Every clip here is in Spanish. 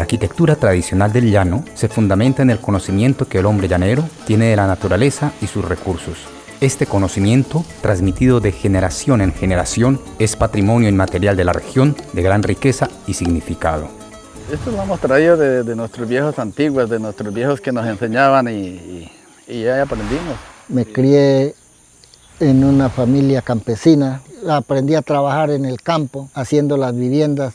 arquitectura tradicional del llano se fundamenta en el conocimiento que el hombre llanero tiene de la naturaleza y sus recursos. Este conocimiento, transmitido de generación en generación, es patrimonio inmaterial de la región de gran riqueza y significado. Esto lo hemos traído de nuestros viejos antiguos, de nuestros viejos que nos enseñaban y ya aprendimos. Me crié en una familia campesina, aprendí a trabajar en el campo, haciendo las viviendas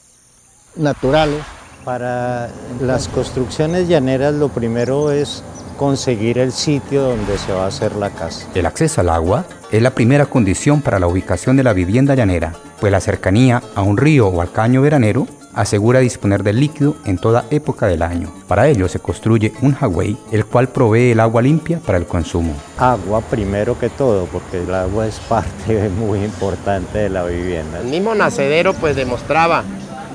naturales. Para las construcciones llaneras lo primero es conseguir el sitio donde se va a hacer la casa. El acceso al agua es la primera condición para la ubicación de la vivienda llanera, pues la cercanía a un río o al caño veranero asegura disponer del líquido en toda época del año. Para ello se construye un jagüey, el cual provee el agua limpia para el consumo. Agua primero que todo, porque el agua es parte muy importante de la vivienda. El mismo nacedero pues demostraba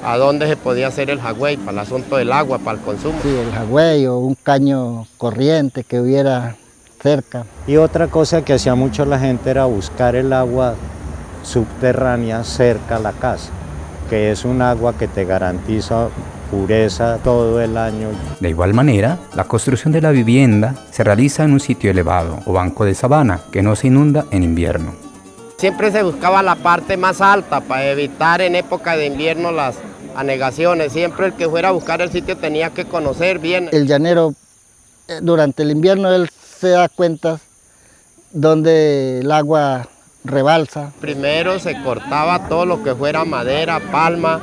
a dónde se podía hacer el jagüey para el asunto del agua, para el consumo. Sí, el jagüey o un caño corriente que hubiera cerca. Y otra cosa que hacía mucho la gente era buscar el agua subterránea cerca a la casa, que es un agua que te garantiza pureza todo el año. De igual manera, la construcción de la vivienda se realiza en un sitio elevado o banco de sabana que no se inunda en invierno. Siempre se buscaba la parte más alta para evitar en época de invierno las anegaciones. Siempre el que fuera a buscar el sitio tenía que conocer bien. El llanero, durante el invierno, él se da cuenta donde el agua rebalsa. Primero se cortaba todo lo que fuera madera, palma,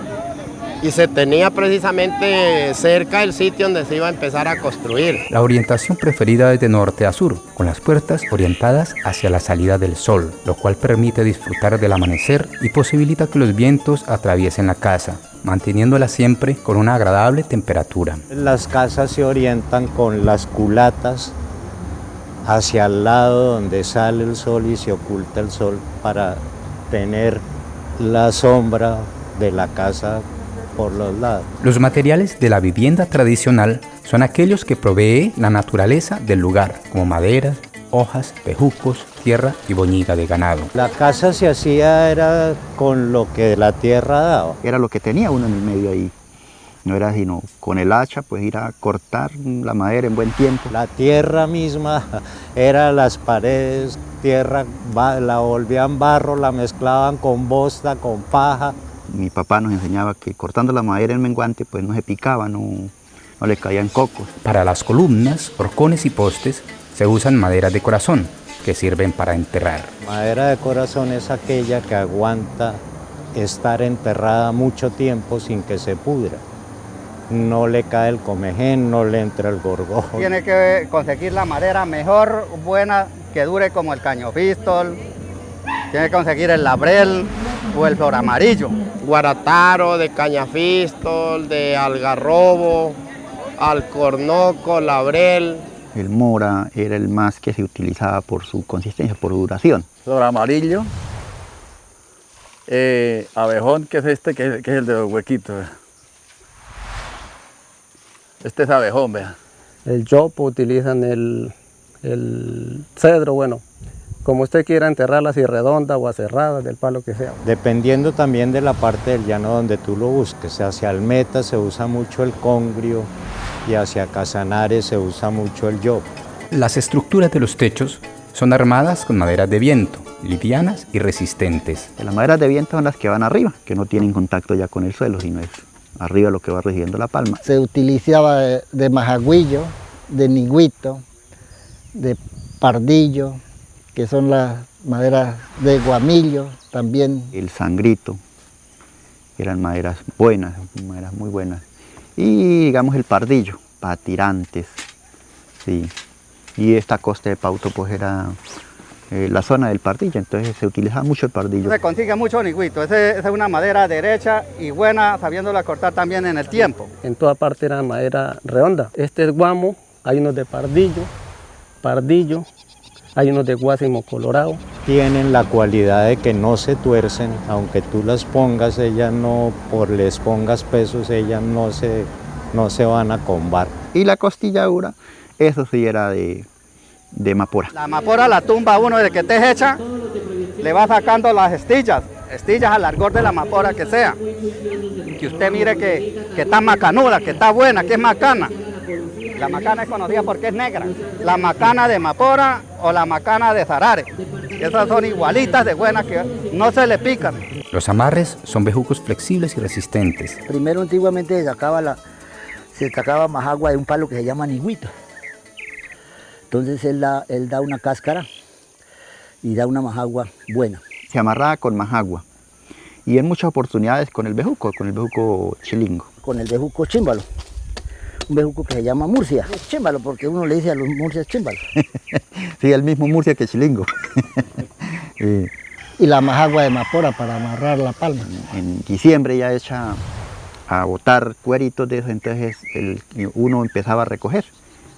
y se tenía precisamente cerca el sitio donde se iba a empezar a construir. La orientación preferida es de norte a sur, con las puertas orientadas hacia la salida del sol, lo cual permite disfrutar del amanecer y posibilita que los vientos atraviesen la casa, manteniéndola siempre con una agradable temperatura. Las casas se orientan con las culatas hacia el lado donde sale el sol y se oculta el sol para tener la sombra de la casa por los lados. Los materiales de la vivienda tradicional son aquellos que provee la naturaleza del lugar, como maderas, hojas, bejucos, tierra y boñiga de ganado. La casa se hacía era con lo que la tierra daba. Era lo que tenía uno en el medio ahí. No era sino con el hacha, pues ir a cortar la madera en buen tiempo. La tierra misma era las paredes, tierra, la volvían barro, la mezclaban con bosta, con paja. Mi papá nos enseñaba que cortando la madera en menguante pues no se picaba, no le caían cocos. Para las columnas, horcones y postes se usan maderas de corazón, que sirven para enterrar. Madera de corazón es aquella que aguanta estar enterrada mucho tiempo sin que se pudra. No le cae el comején, no le entra el gorgojo. Tiene que conseguir la madera mejor, buena, que dure como el cañofistol. Tiene que conseguir el labrel o el flor amarillo. Guarataro, de cañafistol, de algarrobo, alcornoco, labrel. El mora era el más que se utilizaba por su consistencia, por duración. Flor amarillo, abejón, que es este, que es el de los huequitos. Este es abejón, vea. El yopo utilizan el cedro, bueno, como usted quiera enterrarla, si redonda o aserrada, del palo que sea. Dependiendo también de la parte del llano donde tú lo busques. Hacia Almeta se usa mucho el congrio y hacia Casanares se usa mucho el yopo. Las estructuras de los techos son armadas con maderas de viento, livianas y resistentes. Las maderas de viento son las que van arriba, que no tienen contacto ya con el suelo, sino es arriba lo que va recibiendo la palma. Se utilizaba de majagüillo, de nigüito, de pardillo, que son las maderas de guamillo también. El sangrito, eran maderas buenas, maderas muy buenas. Y digamos el pardillo, para tirantes, sí. Y esta costa de Pauto pues era la zona del pardillo, entonces se utilizaba mucho el pardillo. Se consigue mucho nigüito, esa es una madera derecha y buena, sabiéndola cortar también en el tiempo. En toda parte era madera redonda. Este es guamo, hay unos de pardillo, hay unos de guásimo colorado. Tienen la cualidad de que no se tuercen, aunque tú las pongas, ellas no, por les pongas pesos, ellas no se van a combar. Y la costilladura, eso sí era de mapora. La mapora la tumba uno, de que esté hecha, le va sacando las estillas. estillas al largor de la amapora que sea. Que usted mire que está macanuda, que está buena, que es macana. La macana es conocida porque es negra. La macana de amapora o la macana de zarare. Esas son igualitas de buenas que no se le pican. Los amarres son bejucos flexibles y resistentes. Primero antiguamente se sacaba majagua de un palo que se llama niguito. Entonces él da una cáscara y da una majagua buena. Se amarraba con majagua y en muchas oportunidades con el bejuco chilingo. Con el bejuco chímbalo. Un bejuco que se llama Murcia. Chímbalo, porque uno le dice a los murcias chímbalo. Sí, el mismo Murcia que chilingo. Sí. Y la majagua de amapora para amarrar la palma. En diciembre ya echa a botar cueritos de eso, entonces uno empezaba a recoger.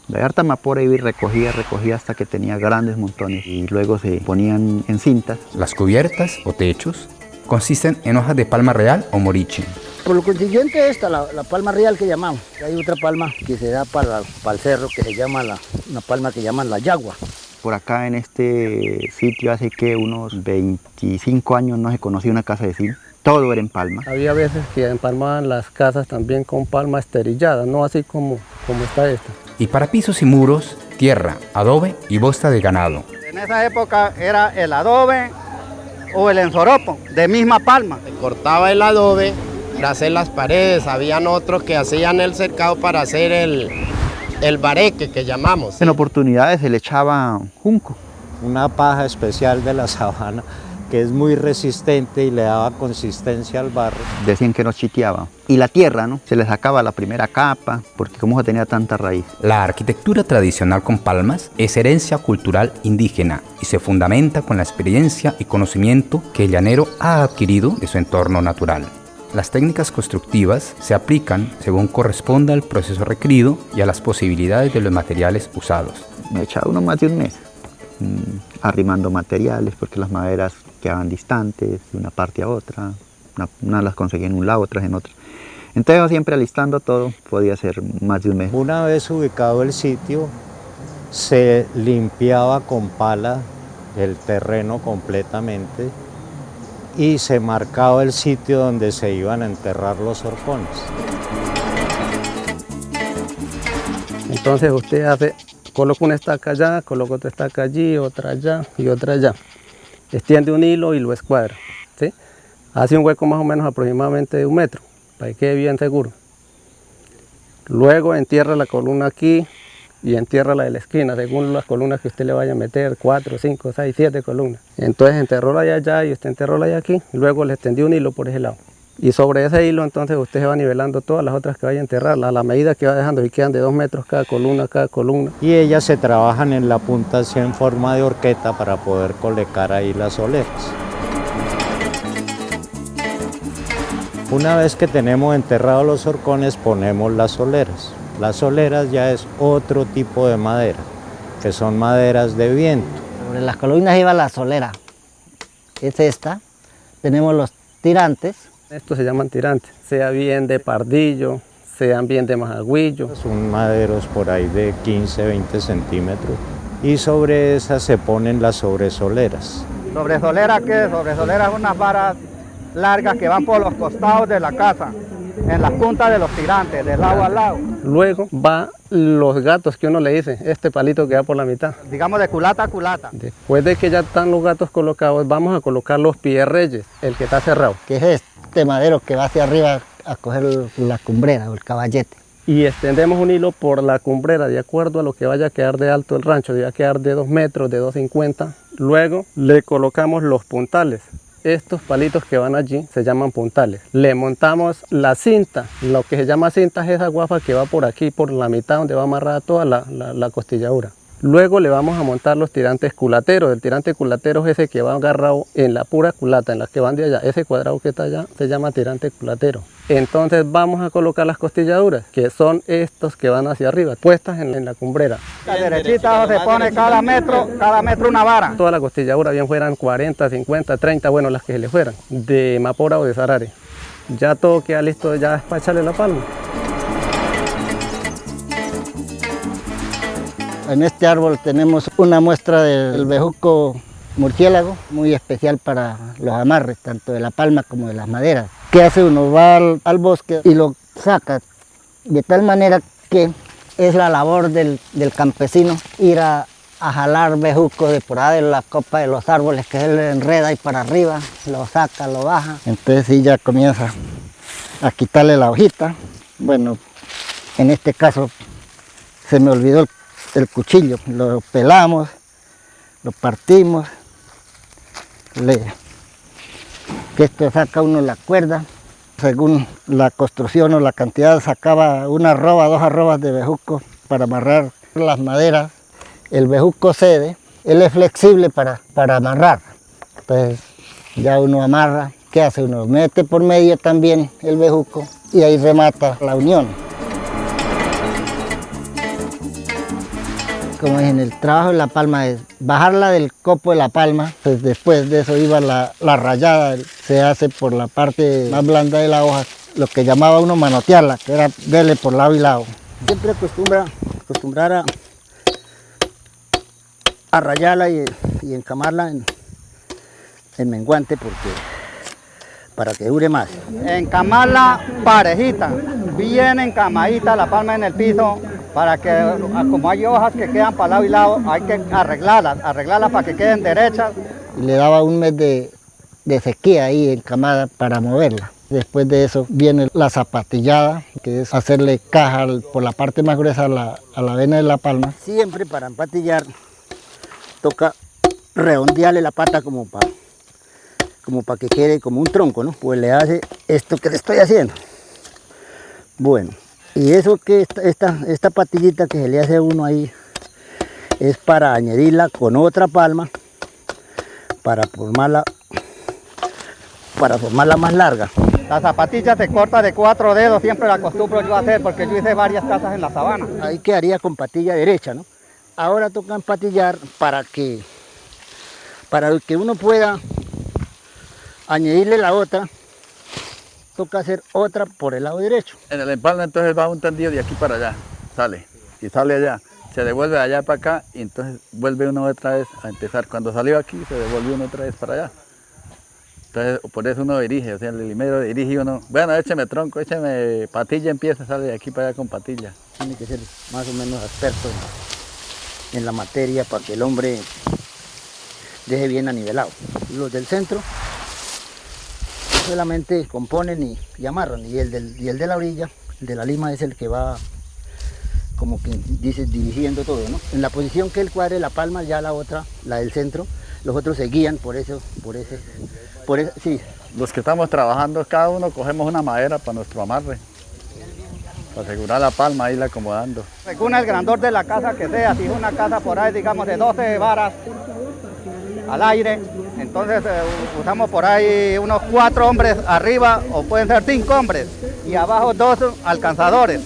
De harta amapora iba y recogía hasta que tenía grandes montones y luego se ponían en cintas. Las cubiertas o techos consisten en hojas de palma real o moriche. Por lo consiguiente esta, la palma real que llamamos. Hay otra palma que se da para el cerro que se llama una palma que llaman la yagua. Por acá en este sitio hace que unos 25 años no se conocía una casa de zinc. Todo era en palma. Había veces que empalmaban las casas también con palma esterillada, no así como está esta. Y para pisos y muros, tierra, adobe y bosta de ganado. En esa época era el adobe o el enzoropo, de misma palma. Se cortaba el adobe para hacer las paredes, habían otros que hacían el cercado para hacer el bareque que llamamos. En oportunidades se le echaba junco. Una paja especial de la sabana que es muy resistente y le daba consistencia al barro. Decían que no chiteaba. Y la tierra, ¿no? Se le sacaba la primera capa, porque como se tenía tanta raíz. La arquitectura tradicional con palmas es herencia cultural indígena y se fundamenta con la experiencia y conocimiento que el llanero ha adquirido de su entorno natural. Las técnicas constructivas se aplican según corresponda al proceso requerido y a las posibilidades de los materiales usados. Me echaba uno más de un mes arrimando materiales porque las maderas quedaban distantes de una parte a otra. Unas las conseguía en un lado, otras en otro. Entonces yo siempre alistando todo, podía ser más de un mes. Una vez ubicado el sitio, se limpiaba con pala el terreno completamente y se marcaba el sitio donde se iban a enterrar los horcones. Entonces usted coloca una estaca allá, coloca otra estaca allí, otra allá y otra allá. Extiende un hilo y lo escuadra, ¿sí? Hace un hueco más o menos aproximadamente de 1 metro, para que quede bien seguro. Luego entierra la columna aquí y entierra la de la esquina, según las columnas que usted le vaya a meter, 4, 5, 6, 7 columnas. Entonces enterró la de allá y usted enterró la de aquí, y luego le extendió un hilo por ese lado. Y sobre ese hilo entonces usted se va nivelando todas las otras que vaya a enterrar, a la medida que va dejando, y quedan de 2 metros cada columna. Y ellas se trabajan en la punta así en forma de horqueta para poder colocar ahí las soleras. Una vez que tenemos enterrados los horcones, ponemos las soleras. Las soleras ya es otro tipo de madera, que son maderas de viento. Sobre las columnas iba la solera, es esta. Tenemos los tirantes. Estos se llaman tirantes, sea bien de pardillo, sean bien de majagüillo. Son maderos por ahí de 15, 20 centímetros y sobre esas se ponen las sobresoleras. ¿Sobresolera qué? Sobresolera es unas varas largas que van por los costados de la casa, en las puntas de los tirantes, de lado a lado. Luego va los gatos que uno le dice, este palito que va por la mitad. Digamos de culata a culata. Después de que ya están los gatos colocados, vamos a colocar los pierreyes, el que está cerrado. Que es este madero que va hacia arriba a coger la cumbrera o el caballete. Y extendemos un hilo por la cumbrera de acuerdo a lo que vaya a quedar de alto el rancho, debe quedar de 2 metros, de 2,50. Luego le colocamos los puntales. Estos palitos que van allí se llaman puntales. Le montamos la cinta, lo que se llama cinta es esa guafa que va por aquí, por la mitad donde va amarrada toda la costilladura. Luego le vamos a montar los tirantes culateros. El tirante culatero es ese que va agarrado en la pura culata, en las que van de allá. Ese cuadrado que está allá se llama tirante culatero. Entonces vamos a colocar las costilladuras, que son estos que van hacia arriba, puestas en la cumbrera. La derechita se pone cada metro una vara. Toda la costilladura, bien fueran 40, 50, 30, bueno, las que se le fueran, de amapora o de zarare. Ya todo queda listo, ya es para echarle la palma. En este árbol tenemos una muestra del bejuco murciélago, muy especial para los amarres, tanto de la palma como de las maderas. ¿Qué hace uno? Va al bosque y lo saca de tal manera que es la labor del campesino ir a jalar bejucos de por ahí de la copa de los árboles, que él enreda y para arriba, lo saca, lo baja. Entonces sí ya comienza a quitarle la hojita. Bueno, en este caso se me olvidó el cuchillo, lo pelamos, lo partimos, que esto saca uno la cuerda. Según la construcción o la cantidad, sacaba una arroba, 2 arrobas de bejuco para amarrar las maderas. El bejuco cede, él es flexible para amarrar. Entonces ya uno amarra. ¿Qué hace uno? Mete por medio también el bejuco y ahí remata la unión. Como en el trabajo de la palma es bajarla del copo de la palma, pues después de eso iba la rayada, se hace por la parte más blanda de la hoja, lo que llamaba uno manotearla, que era verle por lado y lado. Siempre acostumbrar a rayarla y encamarla en menguante para que dure más. Encamarla parejita, bien encamadita la palma en el piso, para que como hay hojas que quedan para lado y lado, hay que arreglarlas para que queden derechas. Y le daba un mes de sequía ahí encamada para moverla. Después de eso viene la zapatillada, que es hacerle caja por la parte más gruesa a la vena de la palma. Siempre para empatillar toca redondearle la pata como para que quede como un tronco, ¿no? Pues le hace esto que le estoy haciendo. Bueno, y eso que esta patillita que se le hace a uno ahí es para añadirla con otra palma para formarla más larga. La zapatilla se corta de 4 dedos, siempre la acostumbro yo a hacer porque yo hice varias casas en la sabana. Ahí quedaría con patilla derecha, ¿no? Ahora toca empatillar para que uno pueda añadirle la otra, toca hacer otra por el lado derecho. En el empalme entonces va un tendido de aquí para allá, sale y sale allá, se devuelve de allá para acá y entonces vuelve uno otra vez a empezar. Cuando salió aquí se devolvió uno otra vez para allá. Entonces por eso uno dirige, o sea el limero dirige y uno, bueno, écheme tronco, écheme patilla, empieza, sale de aquí para allá con patilla. Tiene que ser más o menos experto en la materia para que el hombre deje bien anivelado. Los del centro solamente componen y amarran, y el de la orilla, el de la lima, es el que va, como que dice, dirigiendo todo, ¿no? En la posición que él cuadre la palma, ya la otra, la del centro, los otros se guían por eso, sí. Los que estamos trabajando, cada uno cogemos una madera para nuestro amarre, para asegurar la palma, irla acomodando. Según el grandor de la casa que sea, si es una casa por ahí, digamos, de 12 varas al aire, entonces usamos por ahí unos 4 hombres arriba, o pueden ser 5 hombres, y abajo 2 alcanzadores.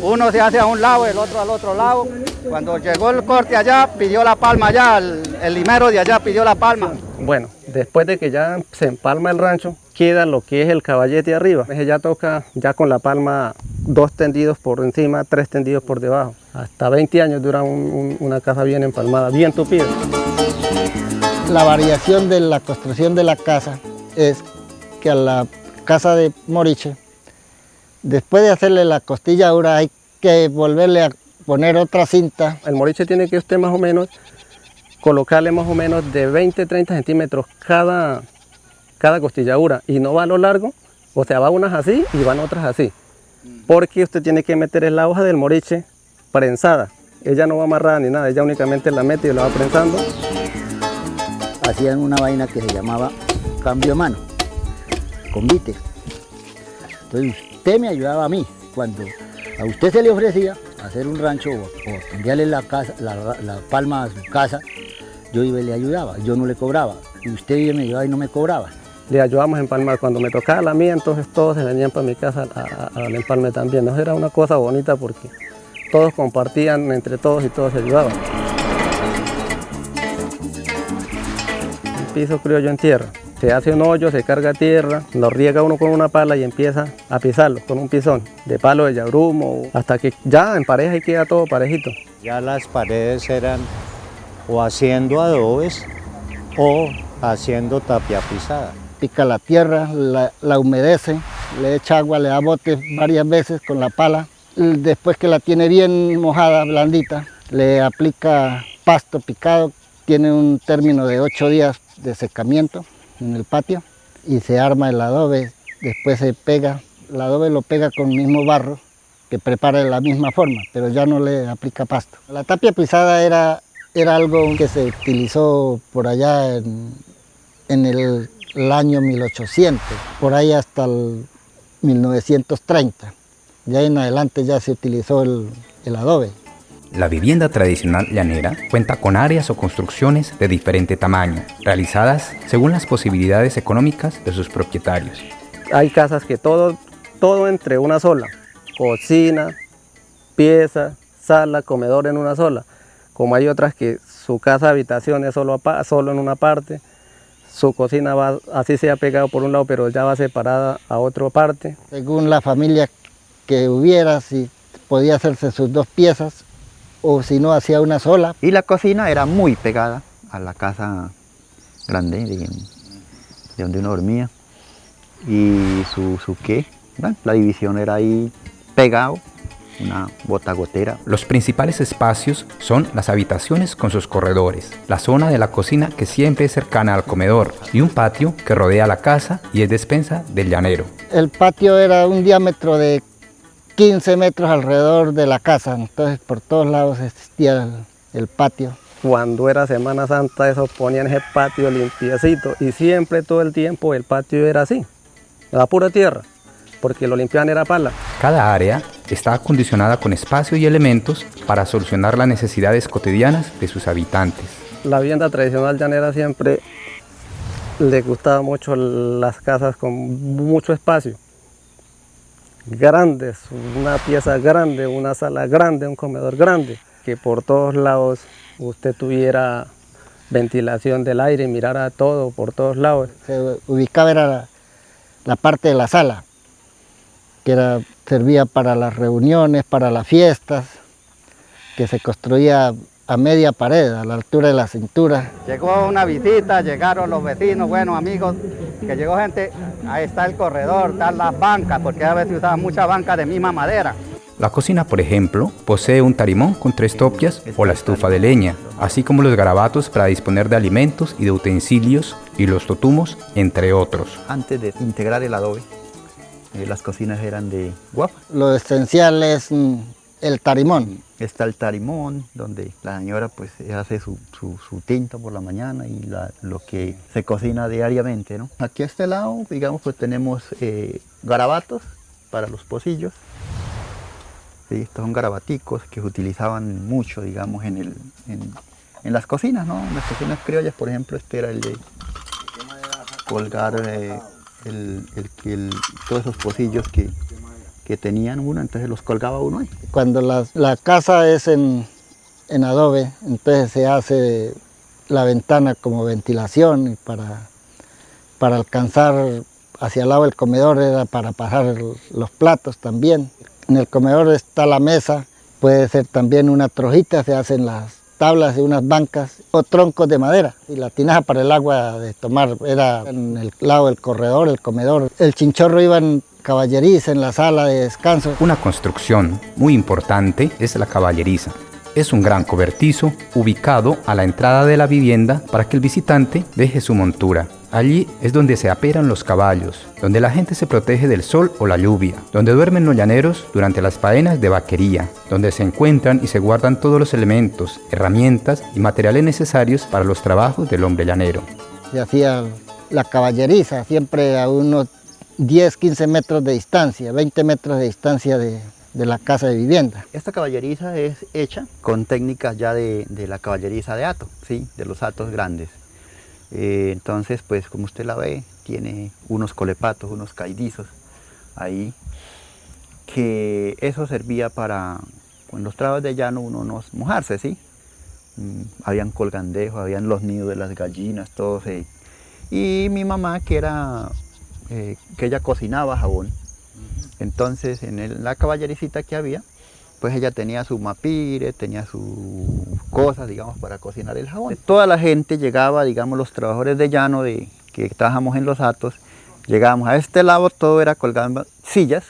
Uno se hace a un lado, el otro al otro lado. Cuando llegó el corte allá, pidió la palma allá, el limero de allá pidió la palma. Bueno, después de que ya se empalma el rancho, queda lo que es el caballete arriba. Ese ya toca ya con la palma 2 tendidos por encima, 3 tendidos por debajo. Hasta 20 años dura una casa bien empalmada, bien tupida. La variación de la construcción de la casa es que a la casa de Moriche, después de hacerle la costilladura, hay que volverle a poner otra cinta. El Moriche tiene que usted más o menos colocarle más o menos de 20-30 centímetros cada costilladura, y no va a lo largo, o sea, va unas así y van otras así, porque usted tiene que meter la hoja del Moriche prensada. Ella no va amarrada ni nada, ella únicamente la mete y la va prensando. Hacían una vaina que se llamaba cambio de mano, convite. Entonces usted me ayudaba a mí. Cuando a usted se le ofrecía hacer un rancho o cambiarle la palma a su casa, yo iba y le ayudaba, yo no le cobraba. Y usted iba y me ayudaba y no me cobraba. Le ayudamos a empalmar. Cuando me tocaba la mía, entonces todos se venían para mi casa al empalme también. ¿No? Era una cosa bonita porque todos compartían entre todos y todos se ayudaban. Piso criollo en tierra. Se hace un hoyo, se carga tierra, lo riega uno con una pala y empieza a pisarlo con un pisón de palo de yabrumo, hasta que ya empareja y queda todo parejito. Ya las paredes eran o haciendo adobes o haciendo tapia pisada. Pica la tierra, la humedece, le echa agua, le da botes varias veces con la pala. Después que la tiene bien mojada, blandita, le aplica pasto picado. Tiene un término de 8 días de secamiento en el patio y se arma el adobe. Después se pega, el adobe lo pega con el mismo barro que prepara de la misma forma, pero ya no le aplica pasto. La tapia pisada era algo que se utilizó por allá en el año 1800, por ahí hasta el 1930. Ya en adelante ya se utilizó el adobe. La vivienda tradicional llanera cuenta con áreas o construcciones de diferente tamaño, realizadas según las posibilidades económicas de sus propietarios. Hay casas que todo entre una sola, cocina, pieza, sala, comedor en una sola, como hay otras que su casa habitación es solo en una parte, su cocina va, así sea pegado por un lado, pero ya va separada a otra parte. Según la familia que hubiera, si podía hacerse sus 2 piezas, o si no, hacía una sola. Y la cocina era muy pegada a la casa grande de donde uno dormía. Y bueno, la división era ahí pegado, una botagotera. Los principales espacios son las habitaciones con sus corredores, la zona de la cocina que siempre es cercana al comedor y un patio que rodea la casa y es despensa del llanero. El patio era un diámetro de 15 metros alrededor de la casa, entonces por todos lados existía el patio. Cuando era Semana Santa, eso ponían ese patio limpiecito y siempre todo el tiempo el patio era así, la pura tierra, porque lo limpiaban era pala. Cada área está acondicionada con espacio y elementos para solucionar las necesidades cotidianas de sus habitantes. La vivienda tradicional llanera siempre le gustaba mucho las casas con mucho espacio. Grandes, una pieza grande, una sala grande, un comedor grande, que por todos lados usted tuviera ventilación del aire, mirara todo por todos lados. Se ubicaba era la parte de la sala, que servía para las reuniones, para las fiestas, que se construía a media pared, a la altura de la cintura. Llegó una visita, llegaron los vecinos, bueno amigos, que llegó gente, ahí está el corredor, están las bancas, porque a veces usaban muchas bancas de misma madera. La cocina, por ejemplo, posee un tarimón con 3 topias o la estufa de leña, así como los garabatos para disponer de alimentos y de utensilios y los totumos, entre otros. Antes de integrar el adobe, las cocinas eran de guapa. Lo esencial es el tarimón. Está el tarimón, donde la señora pues hace su tinto por la mañana y lo que se cocina diariamente, ¿no? Aquí a este lado, digamos, pues tenemos garabatos para los pocillos. Sí, estos son garabaticos que se utilizaban mucho, digamos, en las cocinas, ¿no? En las cocinas criollas, por ejemplo, este era el de colgar todos esos pocillos que tenían uno, entonces los colgaba uno ahí. Cuando la casa es en adobe, entonces se hace la ventana como ventilación y para alcanzar hacia el lado del comedor era para pasar los platos también. En el comedor está la mesa, puede ser también una trojita, se hacen las tablas de unas bancas o troncos de madera. Y la tinaja para el agua de tomar era en el lado del corredor, el comedor. El chinchorro iba en caballeriza, en la sala de descanso. Una construcción muy importante es la caballeriza. Es un gran cobertizo ubicado a la entrada de la vivienda para que el visitante deje su montura. Allí es donde se aperan los caballos, donde la gente se protege del sol o la lluvia, donde duermen los llaneros durante las faenas de vaquería, donde se encuentran y se guardan todos los elementos, herramientas y materiales necesarios para los trabajos del hombre llanero. Se hacía la caballeriza siempre a unos 10, 15 metros de distancia, 20 metros de distancia de la casa de vivienda. Esta caballeriza es hecha con técnicas ya de la caballeriza de hato, ¿sí? De los hatos grandes. Entonces, pues como usted la ve, tiene unos colepatos, unos caidizos ahí, que eso servía para, con los trabajos de llano, uno no mojarse, ¿sí? Habían colgandejos, habían los nidos de las gallinas, todos. Y mi mamá, que ella cocinaba jabón, entonces en la caballericita que había, pues ella tenía su mapire, tenía sus cosas, digamos, para cocinar el jabón. Toda la gente llegaba, digamos, los trabajadores de llano que trabajamos en los hatos, llegábamos a este lado, todo era colgando sillas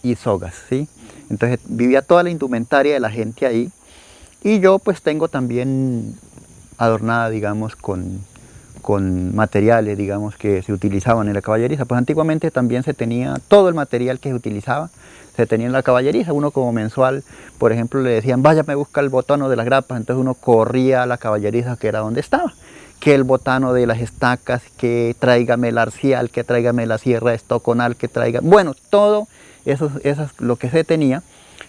y sogas, ¿sí? Entonces vivía toda la indumentaria de la gente ahí, y yo pues tengo también adornada, digamos, con materiales, digamos, que se utilizaban en la caballeriza. Pues antiguamente también se tenía todo el material que se utilizaba, se tenía en la caballeriza. Uno como mensual, por ejemplo, le decían, vaya, me busca el botano de las grapas, entonces uno corría a la caballeriza, que era donde estaba, que el botano de las estacas, que tráigame el arcial, que tráigame la sierra estoconal, que traiga, bueno, todo eso lo que se tenía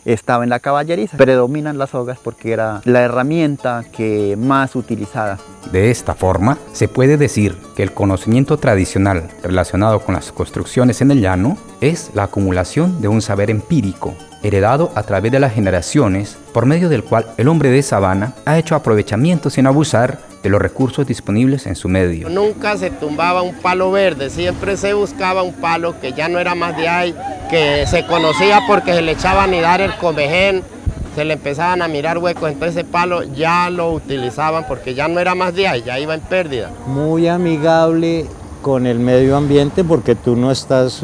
estaba en la caballeriza. Predominan las sogas porque era la herramienta que más utilizada. De esta forma, se puede decir que el conocimiento tradicional relacionado con las construcciones en el llano es la acumulación de un saber empírico, heredado a través de las generaciones, por medio del cual el hombre de sabana ha hecho aprovechamiento sin abusar de los recursos disponibles en su medio. Nunca se tumbaba un palo verde, siempre se buscaba un palo que ya no era más de ahí, que se conocía porque se le echaba a anidar el comején, se le empezaban a mirar huecos, entonces ese palo ya lo utilizaban porque ya no era más de ahí, ya iba en pérdida. Muy amigable con el medio ambiente porque tú no estás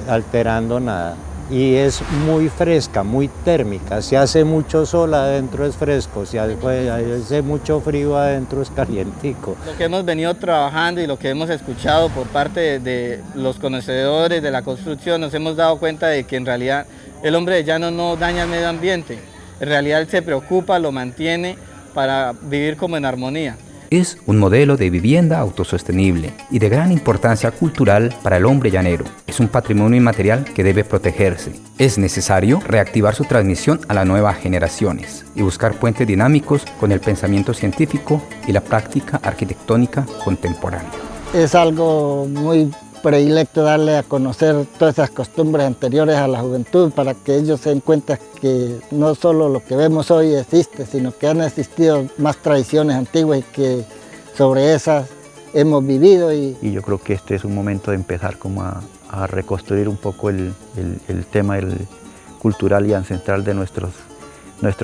alterando nada. Y es muy fresca, muy térmica. Si hace mucho sol adentro es fresco, si hace mucho frío adentro es calientico. Lo que hemos venido trabajando y lo que hemos escuchado por parte de los conocedores de la construcción, nos hemos dado cuenta de que en realidad el hombre de llano no daña el medio ambiente. En realidad él se preocupa, lo mantiene para vivir como en armonía. Es un modelo de vivienda autosostenible y de gran importancia cultural para el hombre llanero. Es un patrimonio inmaterial que debe protegerse. Es necesario reactivar su transmisión a las nuevas generaciones y buscar puentes dinámicos con el pensamiento científico y la práctica arquitectónica contemporánea. Es algo muy predilecto darle a conocer todas esas costumbres anteriores a la juventud para que ellos se den cuenta que no solo lo que vemos hoy existe, sino que han existido más tradiciones antiguas y que sobre esas hemos vivido. Y yo creo que este es un momento de empezar como a reconstruir un poco el tema cultural y ancestral de nuestros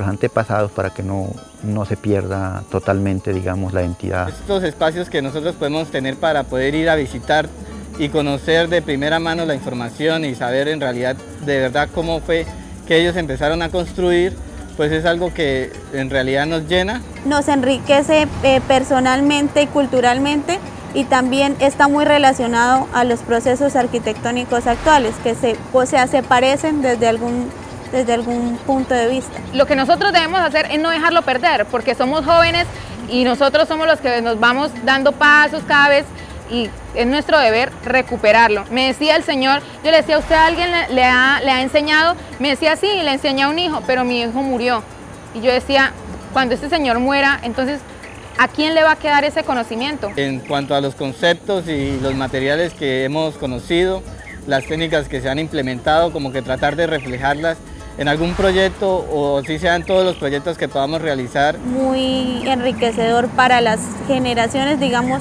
antepasados para que no se pierda totalmente, digamos, la identidad. Estos espacios que nosotros podemos tener para poder ir a visitar y conocer de primera mano la información y saber en realidad de verdad cómo fue que ellos empezaron a construir, pues es algo que en realidad nos llena. Nos enriquece personalmente y culturalmente, y también está muy relacionado a los procesos arquitectónicos actuales, que se parecen desde algún punto de vista. Lo que nosotros debemos hacer es no dejarlo perder, porque somos jóvenes y nosotros somos los que nos vamos dando pasos cada vez, y es nuestro deber recuperarlo. Me decía el Señor, yo le decía, ¿usted a alguien le ha enseñado? Me decía, sí, le enseñé a un hijo, pero mi hijo murió. Y yo decía, cuando este señor muera, entonces, ¿a quién le va a quedar ese conocimiento? En cuanto a los conceptos y los materiales que hemos conocido, las técnicas que se han implementado, como que tratar de reflejarlas en algún proyecto, o si sean todos los proyectos que podamos realizar. Muy enriquecedor para las generaciones, digamos,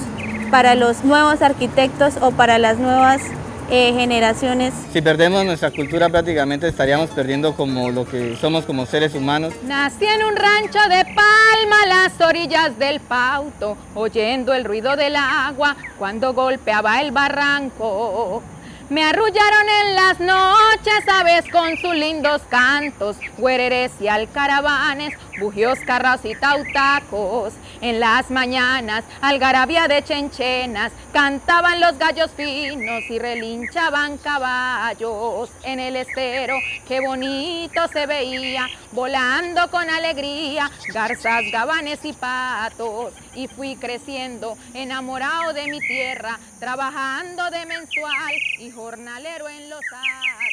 para los nuevos arquitectos o para las nuevas generaciones. Si perdemos nuestra cultura, prácticamente estaríamos perdiendo como lo que somos como seres humanos. Nací en un rancho de palma a las orillas del Pauto, oyendo el ruido del agua cuando golpeaba el barranco. Me arrullaron en las noches aves con sus lindos cantos, güereres y alcaravanes, bujios, carros y tautacos. En las mañanas, algarabía de chenchenas, cantaban los gallos finos y relinchaban caballos. En el estero, qué bonito se veía, volando con alegría, garzas, gabanes y patos. Y fui creciendo, enamorado de mi tierra, trabajando de mensual y jornalero en los años.